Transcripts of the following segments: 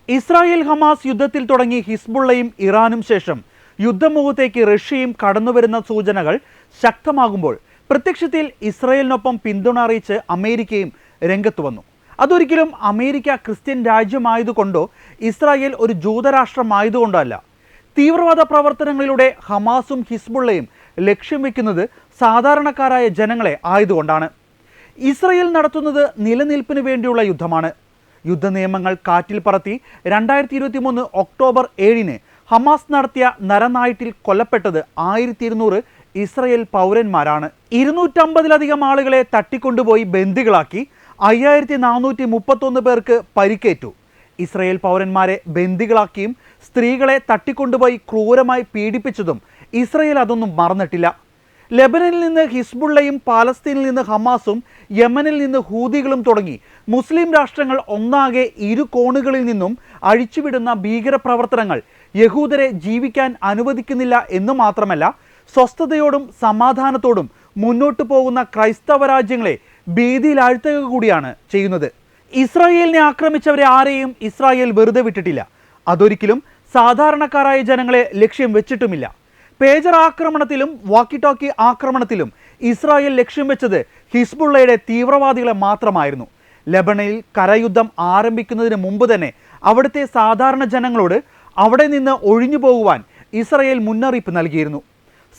Israel Hamas യുദ്ധത്തിൽ തുടങ്ങി ഹിസ്ബുള്ളയും ഇറാനും ശേഷം യുദ്ധമുഖത്തേക്ക് റഷ്യയും കടന്നുവരുന്ന സൂചനകൾ ശക്തമാകുമ്പോൾ പ്രത്യക്ഷത്തിൽ ഇസ്രായേലിനൊപ്പം പിന്തുണ അറിയിച്ച് അമേരിക്കയും രംഗത്ത് വന്നു. അതൊരിക്കലും അമേരിക്ക ക്രിസ്ത്യൻ രാജ്യമായതുകൊണ്ടോ ഇസ്രായേൽ ഒരു ജൂതരാഷ്ട്രമായതുകൊണ്ടോ അല്ല. തീവ്രവാദ പ്രവർത്തനങ്ങളിലൂടെ ഹമാസും ഹിസ്ബുള്ളയും ലക്ഷ്യം വെക്കുന്നത് സാധാരണക്കാരായ ജനങ്ങളെ ആയതുകൊണ്ടാണ്. ഇസ്രായേൽ നടത്തുന്നത് നിലനിൽപ്പിന് വേണ്ടിയുള്ള യുദ്ധമാണ്. യുദ്ധ നിയമങ്ങൾ കാറ്റിൽ പറത്തി 2023 ഒക്ടോബർ 7 ഹമാസ് നടത്തിയ നരനായിട്ടിൽ കൊല്ലപ്പെട്ടത് 1200 ഇസ്രായേൽ പൗരന്മാരാണ്. 250-ലധികം ആളുകളെ തട്ടിക്കൊണ്ടുപോയി ബന്ദികളാക്കി 5431 പേർക്ക് പരിക്കേറ്റു. ഇസ്രായേൽ പൗരന്മാരെ ബന്ദികളാക്കിയും സ്ത്രീകളെ തട്ടിക്കൊണ്ടുപോയി ക്രൂരമായി പീഡിപ്പിച്ചതും ഇസ്രായേൽ അതൊന്നും മറന്നിട്ടില്ല. ലെബനനിൽ നിന്ന് ഹിസ്ബുള്ളയും പാലസ്തീനിൽ നിന്ന് ഹമാസും യമനിൽ നിന്ന് ഹൂതികളും തുടങ്ങി മുസ്ലിം രാഷ്ട്രങ്ങൾ ഒന്നാകെ ഇരു കോണുകളിൽ നിന്നും അഴിച്ചുവിടുന്ന ഭീകരപ്രവർത്തനങ്ങൾ യഹൂദരെ ജീവിക്കാൻ അനുവദിക്കുന്നില്ല എന്ന് മാത്രമല്ല, സ്വസ്ഥതയോടും സമാധാനത്തോടും മുന്നോട്ടു പോകുന്ന ക്രൈസ്തവ രാജ്യങ്ങളെ ഭീതിയിലാഴ്ത്തുക കൂടിയാണ് ചെയ്യുന്നത്. ഇസ്രായേലിനെ ആക്രമിച്ചവരെ ആരെയും ഇസ്രായേൽ വെറുതെ വിട്ടിട്ടില്ല. അതൊരിക്കലും സാധാരണക്കാരായ ജനങ്ങളെ ലക്ഷ്യം വെച്ചിട്ടുമില്ല. പേജർ ആക്രമണത്തിലും വാക്കി ടോക്കി ആക്രമണത്തിലും ഇസ്രായേൽ ലക്ഷ്യം വെച്ചത് ഹിസ്ബുള്ളയുടെ തീവ്രവാദികളെ മാത്രമായിരുന്നു. ലെബനനിൽ കരയുദ്ധം ആരംഭിക്കുന്നതിന് മുമ്പ് തന്നെ അവിടുത്തെ സാധാരണ ജനങ്ങളോട് അവിടെ നിന്ന് ഒഴിഞ്ഞു പോകുവാൻ ഇസ്രായേൽ മുന്നറിയിപ്പ് നൽകിയിരുന്നു.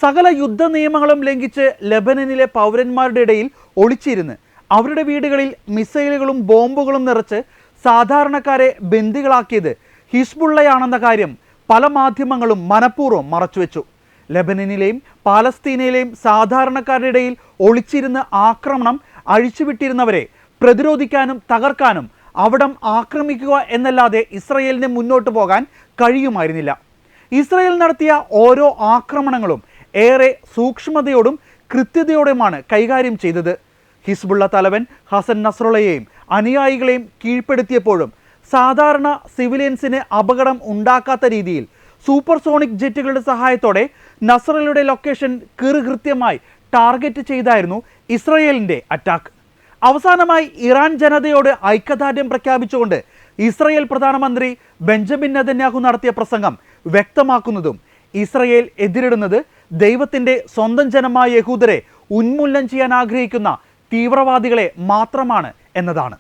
സകല യുദ്ധ നിയമങ്ങളും ലംഘിച്ച് ലെബനനിലെ പൗരന്മാരുടെ ഇടയിൽ ഒളിച്ചിരുന്ന് അവരുടെ വീടുകളിൽ മിസൈലുകളും ബോംബുകളും നിറച്ച് സാധാരണക്കാരെ ബന്ദികളാക്കിയത് ഹിസ്ബുള്ളയാണെന്ന കാര്യം പല മാധ്യമങ്ങളും മനഃപൂർവ്വം മറച്ചുവെച്ചു. ലെബനനിലെയും പാലസ്തീനയിലെയും സാധാരണക്കാരുടെ ഇടയിൽ ഒളിച്ചിരുന്ന് ആക്രമണം അഴിച്ചുവിട്ടിരുന്നവരെ പ്രതിരോധിക്കാനും തകർക്കാനും അവിടം ആക്രമിക്കുക എന്നല്ലാതെ ഇസ്രായേലിന് മുന്നോട്ട് പോകാൻ കഴിയുമായിരുന്നില്ല. ഇസ്രായേൽ നടത്തിയ ഓരോ ആക്രമണങ്ങളും ഏറെ സൂക്ഷ്മതയോടും കൃത്യതയോടുമാണ് കൈകാര്യം ചെയ്തത്. ഹിസ്ബുള്ള തലവൻ ഹസൻ നസ്രള്ളയെയും അനുയായികളെയും കീഴ്പ്പെടുത്തിയപ്പോഴും സാധാരണ സിവിലിയൻസിന് അപകടം ഉണ്ടാക്കാത്ത രീതിയിൽ സൂപ്പർസോണിക് ജെറ്റുകളുടെ സഹായത്തോടെ നസ്രള്ളയുടെ ലൊക്കേഷൻ കൃത്യമായി ടാർഗറ്റ് ചെയ്തായിരുന്നു ഇസ്രായേലിൻ്റെ അറ്റാക്ക്. അവസാനമായി ഇറാൻ ജനതയോട് ഐക്യദാർഢ്യം പ്രഖ്യാപിച്ചുകൊണ്ട് ഇസ്രായേൽ പ്രധാനമന്ത്രി ബെഞ്ചമിൻ നെതന്യാഹു നടത്തിയ പ്രസംഗം വ്യക്തമാക്കുന്നതും ഇസ്രായേൽ എതിരിടുന്നത് ദൈവത്തിൻ്റെ സ്വന്തം ജനമായ യഹൂദരെ ഉന്മൂലനം ചെയ്യാൻ ആഗ്രഹിക്കുന്ന തീവ്രവാദികളെ മാത്രമാണ് എന്നതാണ്.